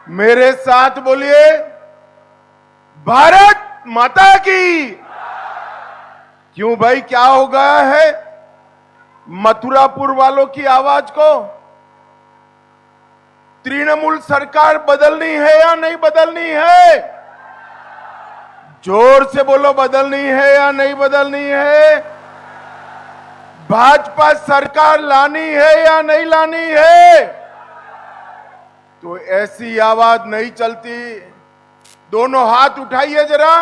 मेरे साथ बोलिए, भारत माता की। क्यों भाई, क्या हो गया है मथुरापुर वालों की आवाज को? तृणमूल सरकार बदलनी है या नहीं बदलनी है? जोर से बोलो, बदलनी है या नहीं बदलनी है? भाजपा सरकार लानी है या नहीं लानी है? तो ऐसी आवाज नहीं चलती। दोनों हाथ उठाइए, जरा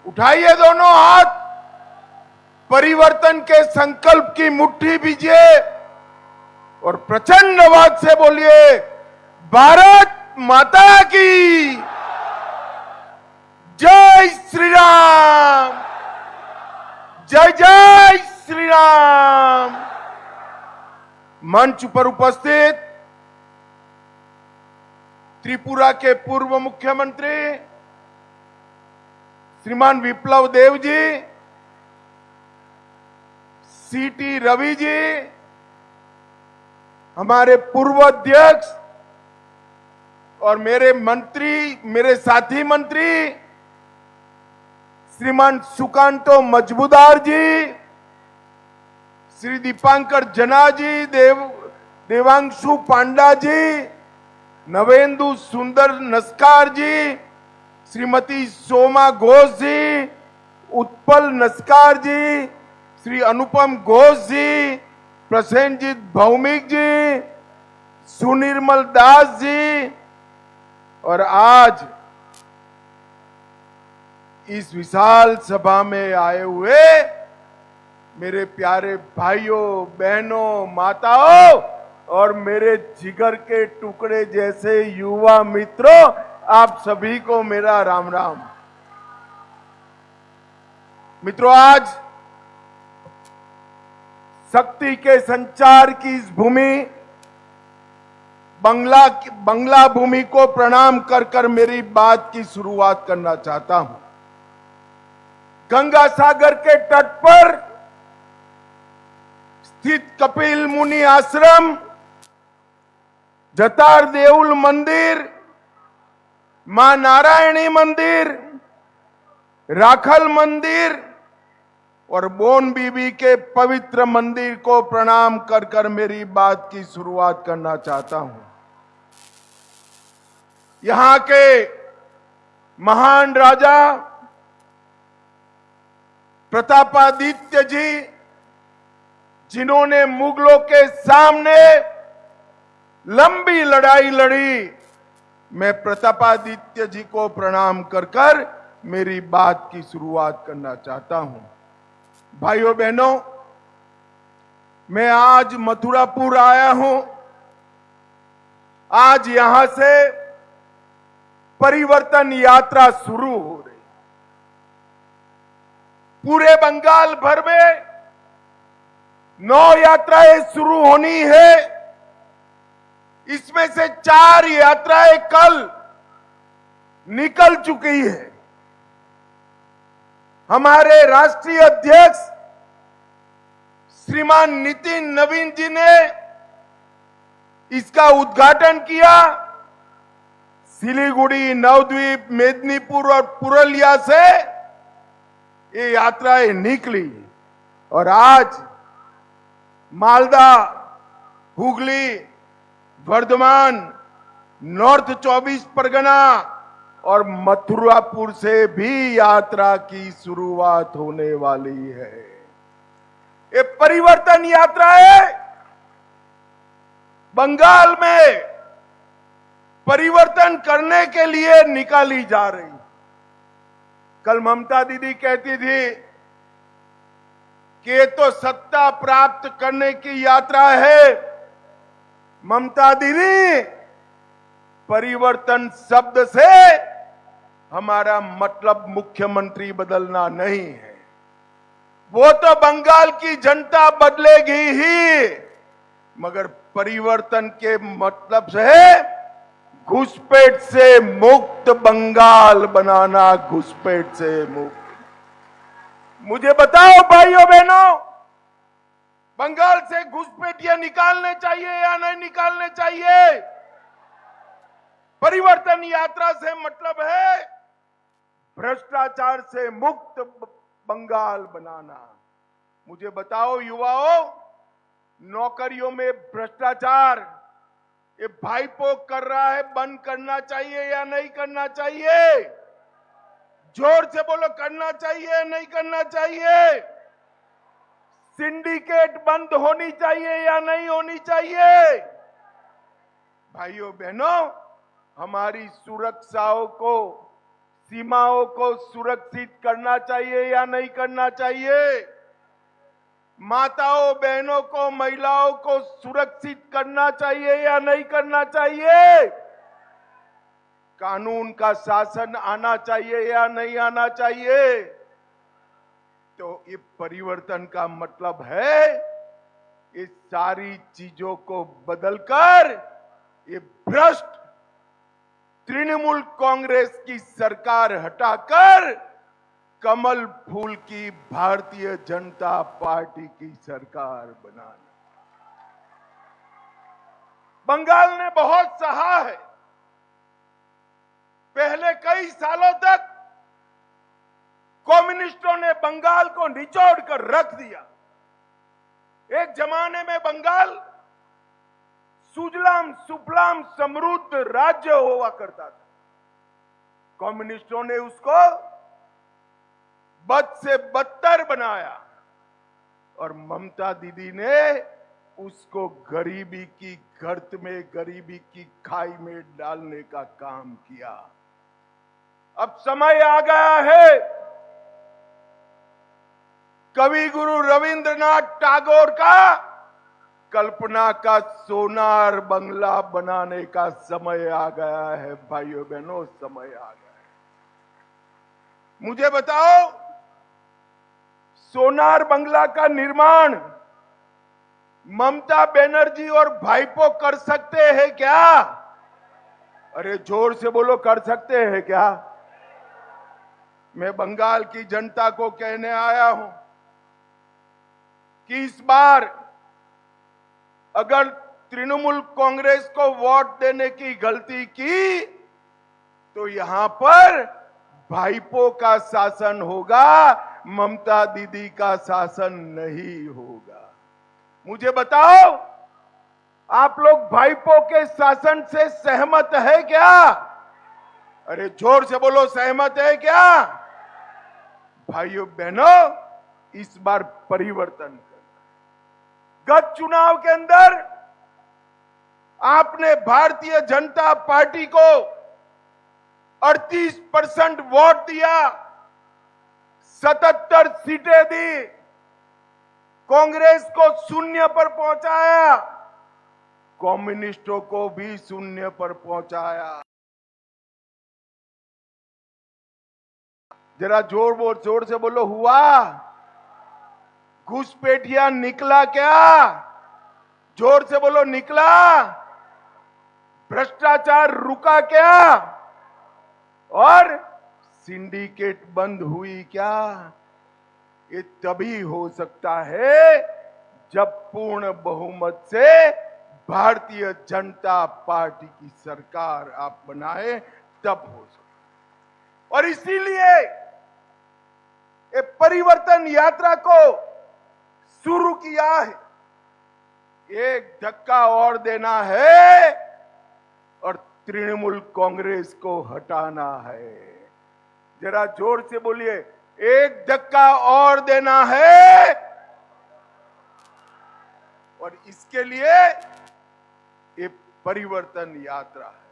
उठाइए दोनों हाथ। परिवर्तन के संकल्प की मुट्ठी बीजिए और प्रचंड आवाज से बोलिए, भारत माता की जय श्री राम, जय जय श्री राम। मंच पर उपस्थित त्रिपुरा के पूर्व मुख्यमंत्री श्रीमान विप्लव देव जी, सीटी रवि जी, हमारे पूर्व अध्यक्ष और मेरे साथी मंत्री श्रीमान सुकांतो मजबूदार जी, श्री दीपांकर जना जी, देवांशु पांडा जी, नवेंदु सुंदर नस्कार जी, श्रीमती सोमा घोष जी, उत्पल नस्कार जी, श्री अनुपम घोष जी, प्रसेनजीत भौमिक जी, सुनिर्मल दास जी, और आज इस विशाल सभा में आए हुए मेरे प्यारे भाइयों बहनों माताओं और मेरे जिगर के टुकड़े जैसे युवा मित्रों, आप सभी को मेरा राम राम। मित्रों, आज शक्ति के संचार की इस भूमि बंगला भूमि को प्रणाम कर कर मेरी बात की शुरुआत करना चाहता हूं। गंगा सागर के तट पर स्थित कपिल मुनि आश्रम, जतार देउल मंदिर, मां नारायणी मंदिर, राखल मंदिर और बोन बीबी के पवित्र मंदिर को प्रणाम कर कर मेरी बात की शुरुआत करना चाहता हूं। यहां के महान राजा प्रतापादित्य जी, जिन्होंने मुगलों के सामने लंबी लड़ाई लड़ी, मैं प्रतापादित्य जी को प्रणाम कर कर मेरी बात की शुरुआत करना चाहता हूं। भाइयों बहनों, मैं आज मथुरापुर आया हूं। आज यहां से परिवर्तन यात्रा शुरू हो रही। पूरे बंगाल भर में 9 यात्राएं शुरू होनी है। इसमें से 4 यात्राएं कल निकल चुकी है। हमारे राष्ट्रीय अध्यक्ष श्रीमान नितिन नवीन जी ने इसका उद्घाटन किया। सिलीगुड़ी, नवद्वीप, मेदिनीपुर और पुरुलिया से ये यात्राएं निकली और आज मालदा, हुगली, वर्धमान, नॉर्थ 24 परगना और मथुरापुर से भी यात्रा की शुरुआत होने वाली है। ये परिवर्तन यात्रा है। बंगाल में परिवर्तन करने के लिए निकाली जा रही। कल ममता दीदी कहती थी कि ये तो सत्ता प्राप्त करने की यात्रा है। ममता दीदी, परिवर्तन शब्द से हमारा मतलब मुख्यमंत्री बदलना नहीं है। वो तो बंगाल की जनता बदलेगी ही, मगर परिवर्तन के मतलब से घुसपैठ से मुक्त बंगाल बनाना, घुसपैठ से मुक्त। मुझे बताओ भाइयों बहनों, बंगाल से घुसपैठिया निकालने चाहिए या नहीं निकालने चाहिए? परिवर्तन यात्रा से मतलब है भ्रष्टाचार से मुक्त बंगाल बनाना। मुझे बताओ युवाओं, नौकरियों में भ्रष्टाचार ये भाईपो कर रहा है, बंद करना चाहिए या नहीं करना चाहिए? जोर से बोलो, करना चाहिए नहीं करना चाहिए? सिंडिकेट बंद होनी चाहिए या नहीं होनी चाहिए? भाइयों बहनों, हमारी सुरक्षाओं को, सीमाओं को सुरक्षित करना चाहिए या नहीं करना चाहिए? माताओं बहनों को, महिलाओं को सुरक्षित करना चाहिए या नहीं करना चाहिए? कानून का शासन आना चाहिए या नहीं आना चाहिए? तो ये परिवर्तन का मतलब है इस सारी चीजों को बदलकर ये भ्रष्ट तृणमूल कांग्रेस की सरकार हटाकर कमल फूल की भारतीय जनता पार्टी की सरकार बनाना। बंगाल ने बहुत सहा है। पहले कई सालों तक कम्युनिस्टों ने बंगाल को निचोड़ कर रख दिया। एक जमाने में बंगाल सुजलाम सुफलाम समृद्ध राज्य हुआ करता था। कम्युनिस्टों ने उसको बद से बदतर बनाया और ममता दीदी ने उसको गरीबी की गर्त में, गरीबी की खाई में डालने का काम किया। अब समय आ गया है कवि गुरु रविंद्रनाथ टैगोर का कल्पना का सोनार बंगला बनाने का समय आ गया है। भाइयों बहनों, समय आ गया है। मुझे बताओ, सोनार बंगला का निर्माण ममता बनर्जी और भाईपो कर सकते हैं क्या? अरे जोर से बोलो, कर सकते हैं क्या? मैं बंगाल की जनता को कहने आया हूं कि इस बार अगर तृणमूल कांग्रेस को वोट देने की गलती की तो यहां पर भाईपो का शासन होगा, ममता दीदी का शासन नहीं होगा। मुझे बताओ, आप लोग भाईपो के शासन से सहमत है क्या? अरे जोर से बोलो, सहमत है क्या? भाइयों बहनों, इस बार परिवर्तन करना। गत चुनाव के अंदर आपने भारतीय जनता पार्टी को 38% वोट दिया, 77 सीटें दी, कांग्रेस को 0 पर पहुंचाया, कम्युनिस्टों को भी 0 पर पहुंचाया। जरा जोर से बोलो, हुआ? घुसपैठिया निकला क्या? जोर से बोलो, निकला? भ्रष्टाचार रुका क्या? और सिंडिकेट बंद हुई क्या? ये तभी हो सकता है जब पूर्ण बहुमत से भारतीय जनता पार्टी की सरकार आप बनाए, तब हो सकता। और इसीलिए ये परिवर्तन यात्रा को शुरू किया है। एक धक्का और देना है और तृणमूल कांग्रेस को हटाना है। जरा जोर से बोलिए, एक धक्का और देना है। और इसके लिए ये परिवर्तन यात्रा है।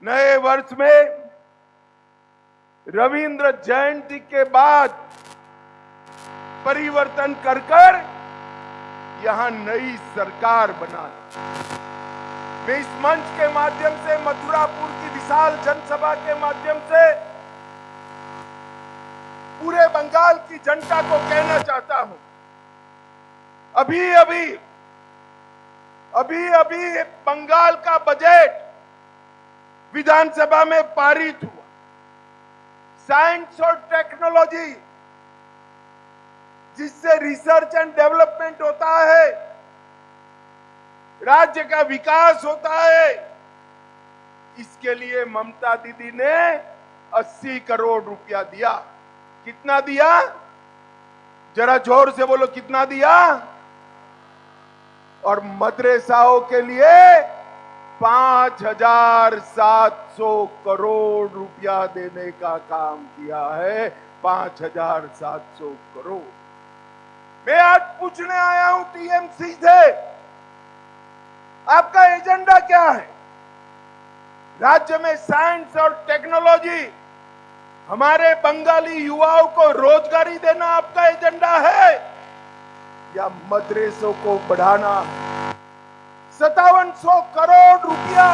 नए वर्ष में रविंद्र जयंती के बाद परिवर्तन कर यहां नई सरकार बनाना। मैं इस मंच के माध्यम से, मथुरापुर की विशाल जनसभा के माध्यम से पूरे बंगाल की जनता को कहना चाहता हूं, अभी बंगाल का बजट विधानसभा में पारित हुआ। साइंस और टेक्नोलॉजी, जिससे रिसर्च एंड डेवलपमेंट होता है, राज्य का विकास होता है, इसके लिए ममता दीदी ने 80 करोड़ रुपया दिया। कितना दिया? जरा जोर से बोलो, कितना दिया? और मदरसाओं के लिए 5,700 करोड़ रुपया देने का काम किया है। 5,700 करोड़। मैं आज पूछने आया हूं टीएमसी से, आपका एजेंडा क्या है? राज्य में साइंस और टेक्नोलॉजी, हमारे बंगाली युवाओं को रोजगारी देना आपका एजेंडा है या मदरसों को बढ़ाना? 5700 करोड़ रुपया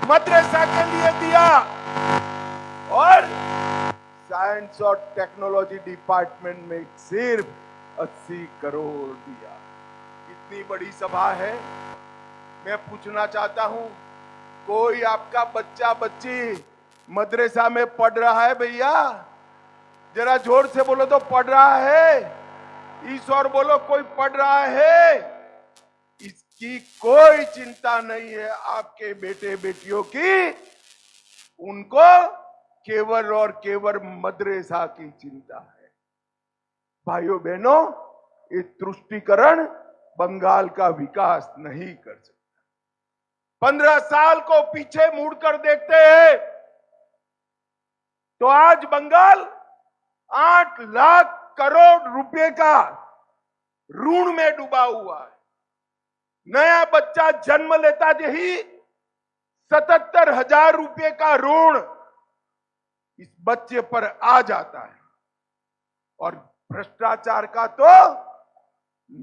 मदरसा के लिए दिया और साइंस और टेक्नोलॉजी डिपार्टमेंट में सिर्फ 80 करोड़ दिया। इतनी बड़ी सभा है। मैं पूछना चाहता हूं, कोई आपका बच्चा बच्ची मदरसा में पढ़ रहा है भैया? जरा जोर से बोलो तो पढ़ रहा है? इस और बोलो, कोई पढ़ रहा है? इसकी कोई चिंता नहीं है आपके बेटे बेटियों की। उनको केवल और केवल मदरसा की चिंता है। भाइयों बहनों, ये तुष्टीकरण बंगाल का विकास नहीं कर सकता। 15 साल को पीछे मुड़कर देखते हैं तो आज बंगाल 8 लाख करोड़ रुपए का ऋण में डूबा हुआ है। नया बच्चा जन्म लेता ही 77,000 रुपए का ऋण इस बच्चे पर आ जाता है। और भ्रष्टाचार का तो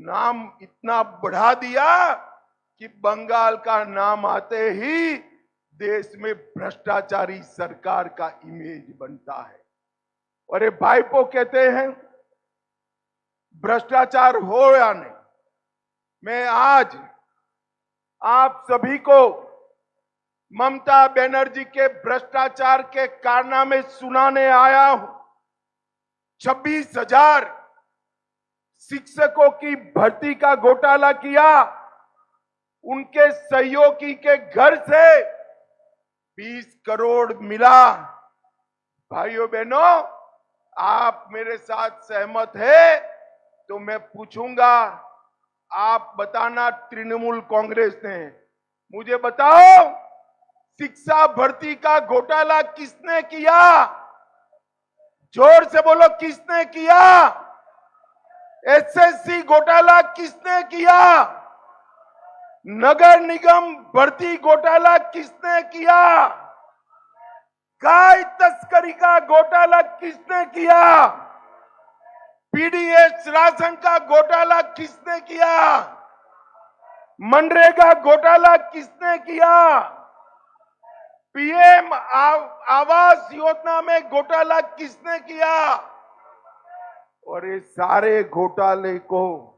नाम इतना बढ़ा दिया कि बंगाल का नाम आते ही देश में भ्रष्टाचारी सरकार का इमेज बनता है। और ये भाईपो कहते हैं भ्रष्टाचार हो या नहीं। मैं आज आप सभी को ममता बनर्जी के भ्रष्टाचार के कारनामे सुनाने आया हूं। 26,000 शिक्षकों की भर्ती का घोटाला किया। उनके सहयोगी के घर से 20 करोड़ मिला। भाइयों बहनों, आप मेरे साथ सहमत है तो मैं पूछूंगा, आप बताना तृणमूल कांग्रेस ने, मुझे बताओ शिक्षा भर्ती का घोटाला किसने किया? जोर से बोलो, किसने किया? एसएससी घोटाला किसने किया? नगर निगम भर्ती घोटाला किसने किया? गाय तस्करी का घोटाला किसने किया? पीडीएस राशन का घोटाला किसने किया? मनरेगा घोटाला किसने किया? पीएम आवास योजना में घोटाला किसने किया? और ये सारे घोटाले को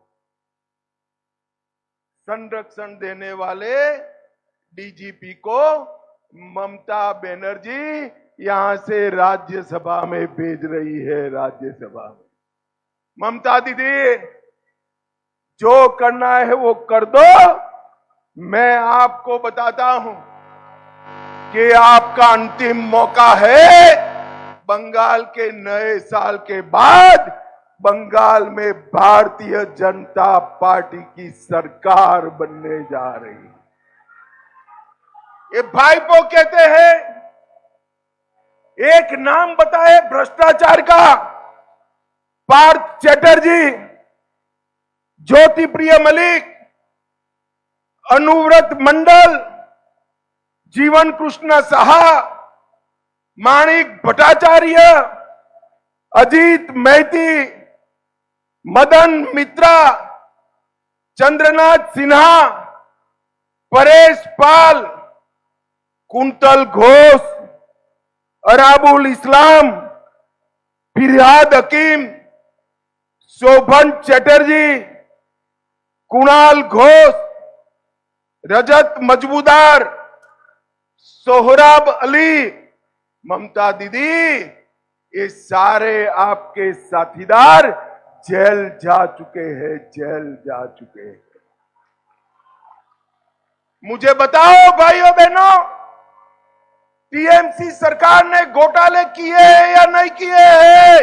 संरक्षण देने वाले डीजीपी को ममता बनर्जी यहां से राज्यसभा में भेज रही है। राज्यसभा में ममता दीदी, जो करना है वो कर दो। मैं आपको बताता हूं कि आपका अंतिम मौका है। बंगाल के नए साल के बाद बंगाल में भारतीय जनता पार्टी की सरकार बनने जा रही है। ये भाईपो कहते हैं, एक नाम बताए भ्रष्टाचार का, पार्थ चैटर्जी, ज्योति प्रिय मलिक, अनुव्रत मंडल, जीवन कृष्ण साहा, माणिक भट्टाचार्य, अजीत मैती, मदन मित्रा, चंद्रनाथ सिन्हा, परेश पाल, कुंतल घोष, अराबुल इस्लाम, फिरहाद हकीम, शोभन चैटर्जी, कुणाल घोष, रजत मजबूदार, सोहराब अली। ममता दीदी, ये सारे आपके साथीदार जेल जा चुके हैं, जेल जा चुके हैं। मुझे बताओ भाइयों बहनों, टीएमसी सरकार ने घोटाले किए हैं या नहीं किए हैं?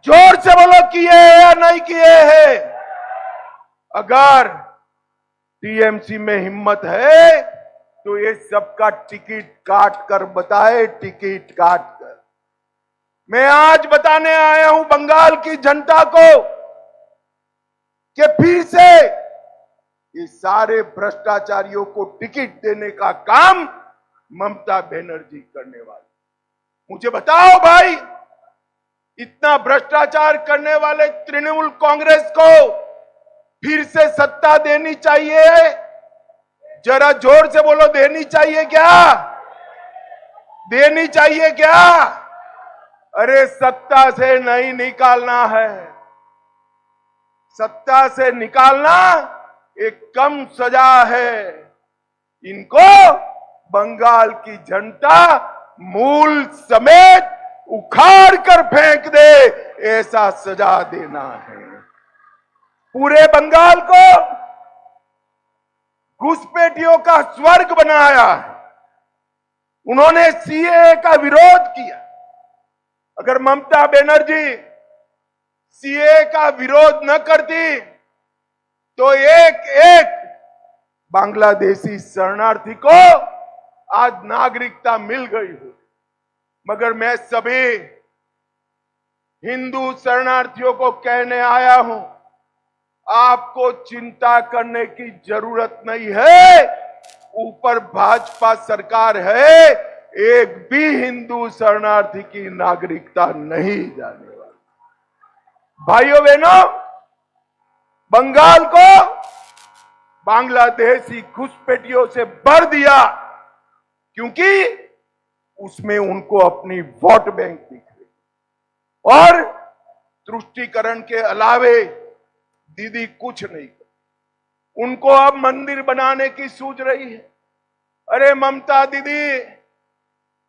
जोर से बोलो, किए हैं या नहीं किए हैं? अगर टीएमसी में हिम्मत है तो ये सबका टिकट काट कर बताए, टिकट काट कर। मैं आज बताने आया हूं बंगाल की जनता को कि फिर से ये सारे भ्रष्टाचारियों को टिकट देने का काम ममता बनर्जी करने वाली। मुझे बताओ भाई, इतना भ्रष्टाचार करने वाले तृणमूल कांग्रेस को फिर से सत्ता देनी चाहिए? जरा जोर से बोलो, देनी चाहिए क्या? देनी चाहिए क्या? अरे सत्ता से नहीं निकालना है, सत्ता से निकालना एक कम सजा है। इनको बंगाल की जनता मूल समेत उखाड़ कर फेंक दे, ऐसा सजा देना है। पूरे बंगाल को घुसपैठियों का स्वर्ग बनाया है। उन्होंने सीएए का विरोध किया। अगर ममता बनर्जी सीएए का विरोध न करती तो एक एक बांग्लादेशी शरणार्थी को आज नागरिकता मिल गई हो। मगर मैं सभी हिंदू शरणार्थियों को कहने आया हूं, आपको चिंता करने की जरूरत नहीं है। ऊपर भाजपा सरकार है, एक भी हिंदू शरणार्थी की नागरिकता नहीं जाने वाली। भाइयों बहनों, बंगाल को बांग्लादेशी घुसपैठियों से भर दिया, क्योंकि उसमें उनको अपनी वोट बैंक दिख रही और तुष्टीकरण के अलावे दीदी कुछ नहीं कर। उनको अब मंदिर बनाने की सूझ रही है। अरे ममता दीदी,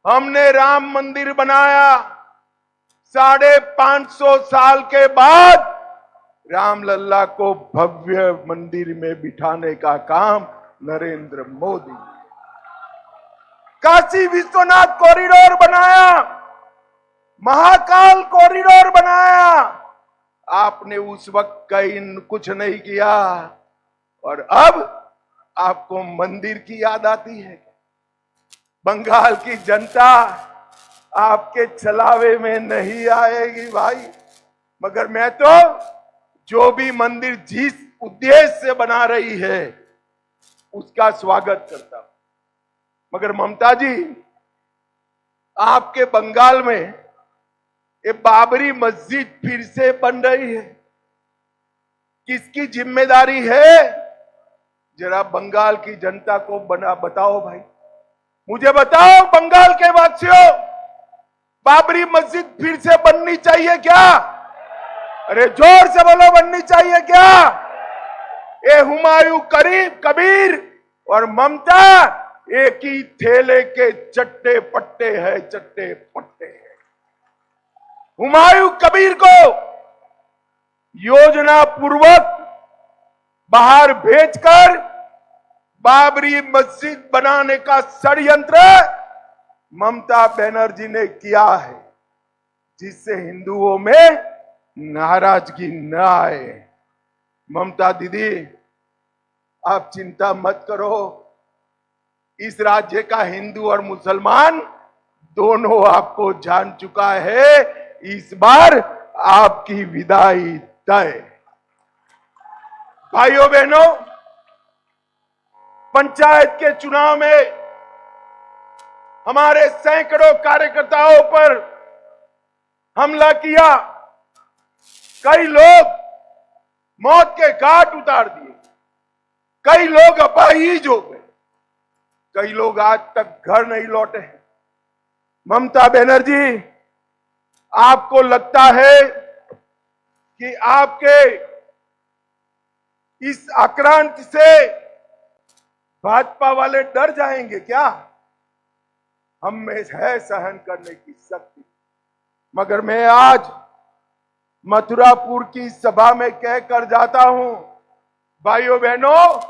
हमने राम मंदिर बनाया, 550 साल के बाद रामलल्ला को भव्य मंदिर में बिठाने का काम नरेंद्र मोदी ने। काशी विश्वनाथ कॉरिडोर बनाया, महाकाल कॉरिडोर बनाया, आपने उस वक्त कहीं कुछ नहीं किया और अब आपको मंदिर की याद आती है। बंगाल की जनता आपके छलावे में नहीं आएगी भाई। मगर मैं तो जो भी मंदिर जिस उद्देश्य से बना रही है उसका स्वागत करता हूं। मगर ममता जी, आपके बंगाल में ये बाबरी मस्जिद फिर से बन रही है, किसकी जिम्मेदारी है? जरा बंगाल की जनता को बताओ भाई। मुझे बताओ बंगाल के वासियों, बाबरी मस्जिद फिर से बननी चाहिए क्या? अरे जोर से बोलो, बननी चाहिए क्या? ये हुमायूं कबीर और ममता एक ही थैले के चट्टे पट्टे है, चट्टे पट्टे है। हुमायूं कबीर को योजना पूर्वक बाहर भेजकर बाबरी मस्जिद बनाने का षड्यंत्र ममता बनर्जी ने किया है, जिससे हिंदुओं में नाराजगी न आए। ममता दीदी, आप चिंता मत करो, इस राज्य का हिंदू और मुसलमान दोनों आपको जान चुका है। इस बार आपकी विदाई तय। भाइयों बहनों, पंचायत के चुनाव में हमारे सैकड़ों कार्यकर्ताओं पर हमला किया, कई लोग मौत के घाट उतार दिए, कई लोग अपाहिज हो गए, कई लोग आज तक घर नहीं लौटे हैं। ममता बनर्जी, आपको लगता है कि आपके इस आक्रांत से भाजपा वाले डर जाएंगे क्या? हम में है सहन करने की शक्ति। मगर मैं आज मथुरापुर की सभा में कहकर जाता हूं, भाइयों बहनों,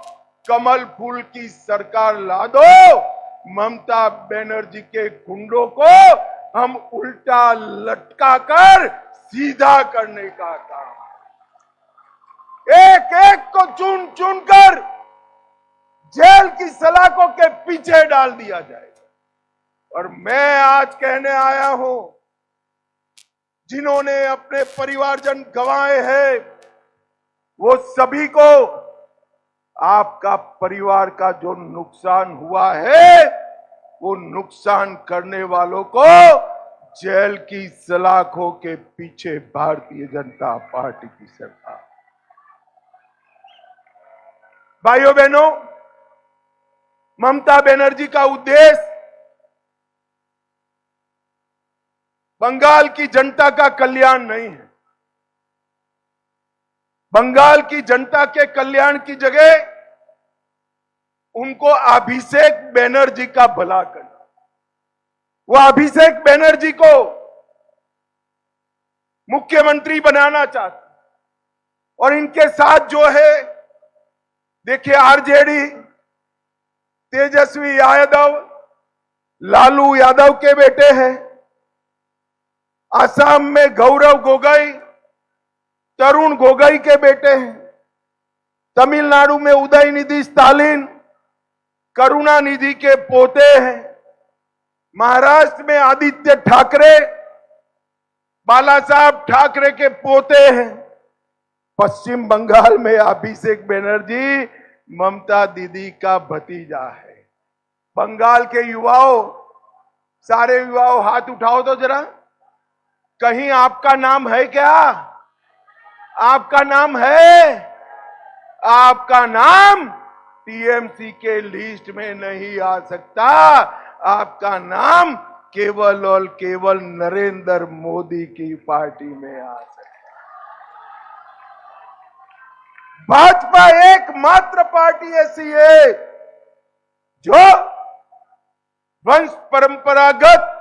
कमल फूल की सरकार ला दो, ममता बनर्जी के गुंडों को हम उल्टा लटका कर सीधा करने का काम, एक एक को चुन चुन कर जेल की सलाखों के पीछे डाल दिया जाएगा। और मैं आज कहने आया हूं, जिन्होंने अपने परिवारजन गंवाए हैं, वो सभी को आपका परिवार का जो नुकसान हुआ है, वो नुकसान करने वालों को जेल की सलाखों के पीछे भारतीय जनता पार्टी की सरकार। भाइयों बहनों, ममता बनर्जी का उद्देश्य बंगाल की जनता का कल्याण नहीं है। बंगाल की जनता के कल्याण की जगह उनको अभिषेक बनर्जी का भला करना। वो अभिषेक बनर्जी को मुख्यमंत्री बनाना चाहते, और इनके साथ जो है, देखिए, आरजेडी, तेजस्वी यादव, लालू यादव के बेटे हैं। असम में गौरव गोगोई, तरुण गोगोई के बेटे हैं। तमिलनाडु में उदयनिधि स्टालिन, करुणानिधि के पोते हैं। महाराष्ट्र में आदित्य ठाकरे, बाला साहब ठाकरे के पोते हैं। पश्चिम बंगाल में अभिषेक बनर्जी ममता दीदी का भतीजा है। बंगाल के युवाओं, सारे युवाओं हाथ उठाओ तो जरा, कहीं आपका नाम है क्या? आपका नाम है? आपका नाम टीएमसी के लिस्ट में नहीं आ सकता। आपका नाम केवल और केवल नरेंद्र मोदी की पार्टी में आ सकता है। भाजपा एकमात्र पार्टी ऐसी है जो वंश परंपरागत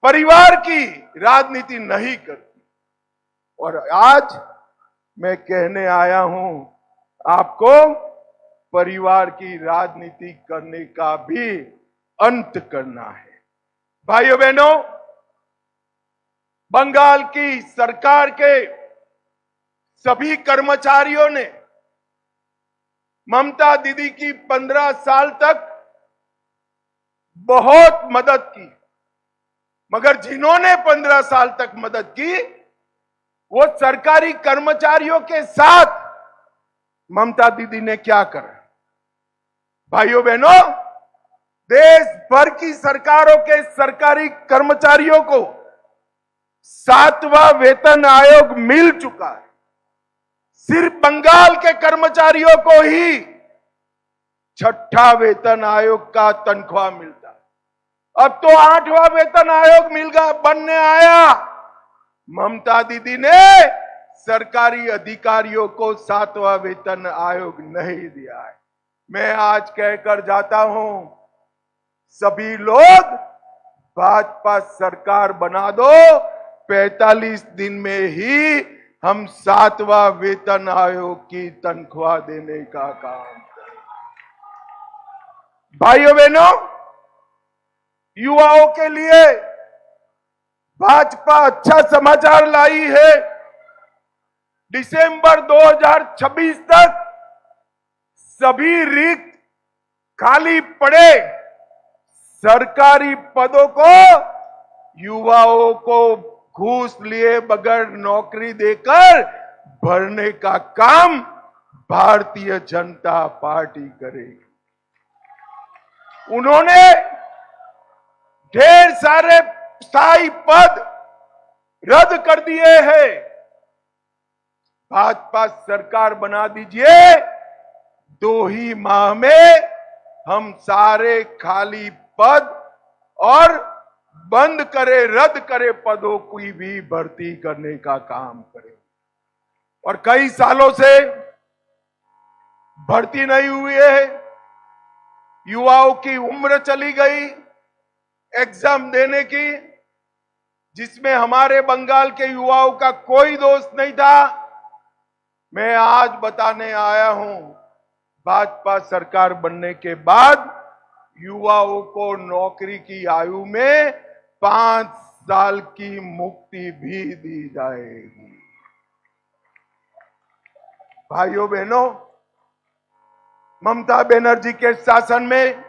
परिवार की राजनीति नहीं करती। और आज मैं कहने आया हूं, आपको परिवार की राजनीति करने का भी अंत करना है। भाइयों बहनों, बंगाल की सरकार के सभी कर्मचारियों ने ममता दीदी की 15 साल तक बहुत मदद की, मगर जिन्होंने 15 साल तक मदद की, वो सरकारी कर्मचारियों के साथ ममता दीदी ने क्या करा? भाइयों बहनों, देश भर की सरकारों के सरकारी कर्मचारियों को 7वां वेतन आयोग मिल चुका है। सिर्फ बंगाल के कर्मचारियों को ही 6ठा वेतन आयोग का तनख्वाह मिलता है। अब तो 8वां वेतन आयोग मिलगा बनने आया। ममता दीदी ने सरकारी अधिकारियों को 7वां वेतन आयोग नहीं दिया है। मैं आज कहकर जाता हूं, सभी लोग भाजपा सरकार बना दो, 45 दिन में ही हम 7वां वेतन आयोग की तनख्वाह देने का काम करें। भाइयों बहनों, युवाओं के लिए भाजपा अच्छा समाचार लाई है। दिसंबर 2026 तक सभी रिक्त खाली पड़े सरकारी पदों को युवाओं को घूस लिए बगैर नौकरी देकर भरने का काम भारतीय जनता पार्टी करेगी। उन्होंने ढेर सारे स्थायी पद रद्द कर दिए हैं। भाजपा सरकार बना दीजिए, 2 ही माह में हम सारे खाली पद और बंद करे, रद्द करे पदों की भी भर्ती करने का काम करें। और कई सालों से भर्ती नहीं हुई है। युवाओं की उम्र चली गई एग्जाम देने की, जिसमें हमारे बंगाल के युवाओं का कोई दोष नहीं था। मैं आज बताने आया हूं, भाजपा सरकार बनने के बाद युवाओं को नौकरी की आयु में 5 साल की मुक्ति भी दी जाएगी। भाइयों बहनों, ममता बनर्जी के शासन में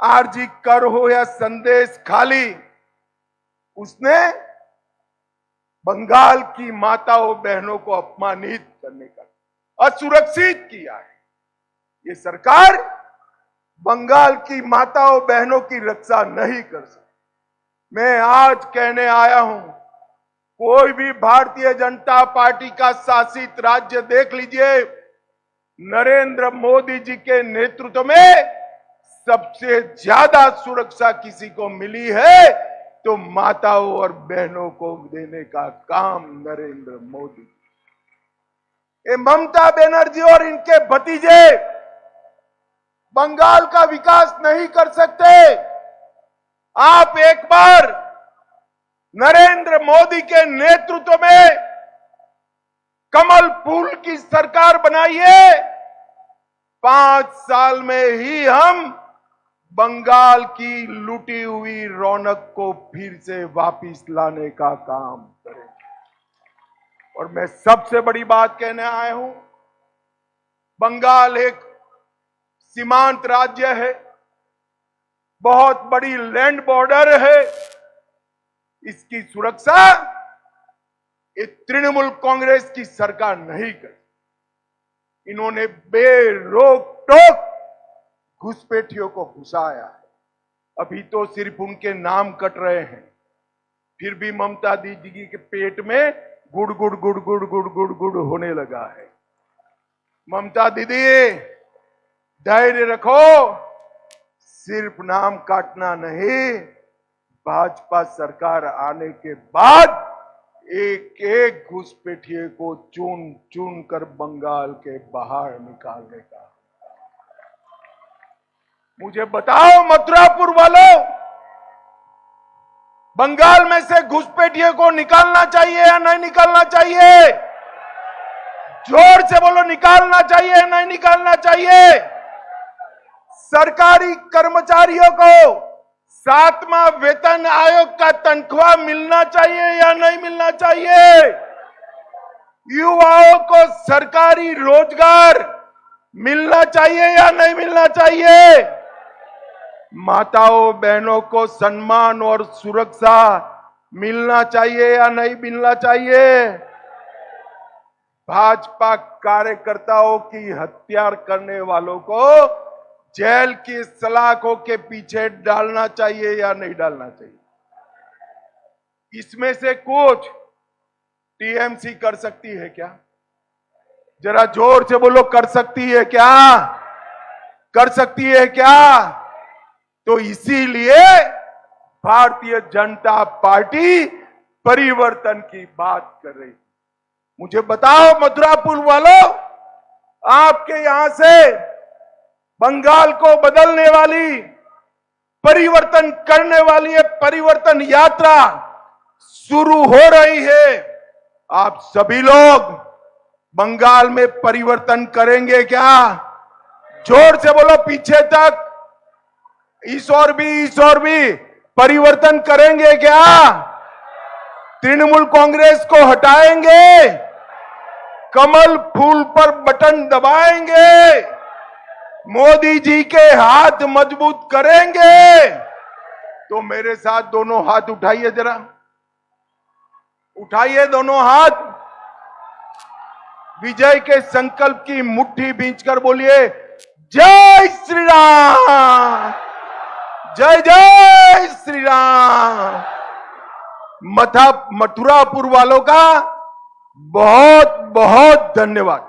आरजी कर हो या संदेश खाली, उसने बंगाल की माताओं बहनों को अपमानित करने का, असुरक्षित किया है। ये सरकार बंगाल की माताओं बहनों की रक्षा नहीं कर सकती। मैं आज कहने आया हूं, कोई भी भारतीय जनता पार्टी का शासित राज्य देख लीजिए, नरेंद्र मोदी जी के नेतृत्व में सबसे ज्यादा सुरक्षा किसी को मिली है तो माताओं और बहनों को देने का काम नरेंद्र मोदी। ये ममता बनर्जी और इनके भतीजे बंगाल का विकास नहीं कर सकते। आप एक बार नरेंद्र मोदी के नेतृत्व में कमल फूल की सरकार बनाइए, 5 साल में ही हम बंगाल की लूटी हुई रौनक को फिर से वापस लाने का काम करें। और मैं सबसे बड़ी बात कहने आया हूं, बंगाल एक सीमांत राज्य है, बहुत बड़ी लैंड बॉर्डर है। इसकी सुरक्षा ये तृणमूल कांग्रेस की सरकार नहीं कर। इन्होंने बेरोक टोक घुसपैठियों को घुसाया है। अभी तो सिर्फ उनके नाम कट रहे हैं, फिर भी ममता दीदी के पेट में गुड़ गुड़ गुड़ गुड़ गुड़ गुड़ गुड़ होने लगा है। ममता दीदी धैर्य रखो, सिर्फ नाम काटना नहीं, भाजपा सरकार आने के बाद एक एक घुसपैठिए को चुन चुन कर बंगाल के बाहर निकालने का। मुझे बताओ मथुरापुर वालों, बंगाल में से घुसपैठिए को निकालना चाहिए या नहीं निकालना चाहिए? जोर से बोलो, निकालना चाहिए या नहीं निकालना चाहिए? सरकारी कर्मचारियों को 7वां वेतन आयोग का तनख्वाह मिलना चाहिए या नहीं मिलना चाहिए? युवाओं को सरकारी रोजगार मिलना चाहिए या नहीं मिलना चाहिए? माताओं बहनों को सम्मान और सुरक्षा मिलना चाहिए या नहीं मिलना चाहिए? भाजपा कार्यकर्ताओं की हत्या करने वालों को जेल की सलाखों के पीछे डालना चाहिए या नहीं डालना चाहिए? इसमें से कुछ टीएमसी कर सकती है क्या? जरा जोर से बोलो, कर सकती है क्या? कर सकती है क्या? तो इसीलिए भारतीय जनता पार्टी परिवर्तन की बात कर रही। मुझे बताओ मथुरापुर वालों, आपके यहां से बंगाल को बदलने वाली, परिवर्तन करने वाली ये परिवर्तन यात्रा शुरू हो रही है। आप सभी लोग बंगाल में परिवर्तन करेंगे क्या? जोर से बोलो, पीछे तक इस और भी परिवर्तन करेंगे क्या? तृणमूल कांग्रेस को हटाएंगे? कमल फूल पर बटन दबाएंगे? मोदी जी के हाथ मजबूत करेंगे? तो मेरे साथ दोनों हाथ उठाइए, जरा उठाइए दोनों हाथ। विजय के संकल्प की मुट्ठी भींचकर बोलिए, जय श्री राम, जय जय श्री राम। मथुरापुर वालों का बहुत बहुत धन्यवाद।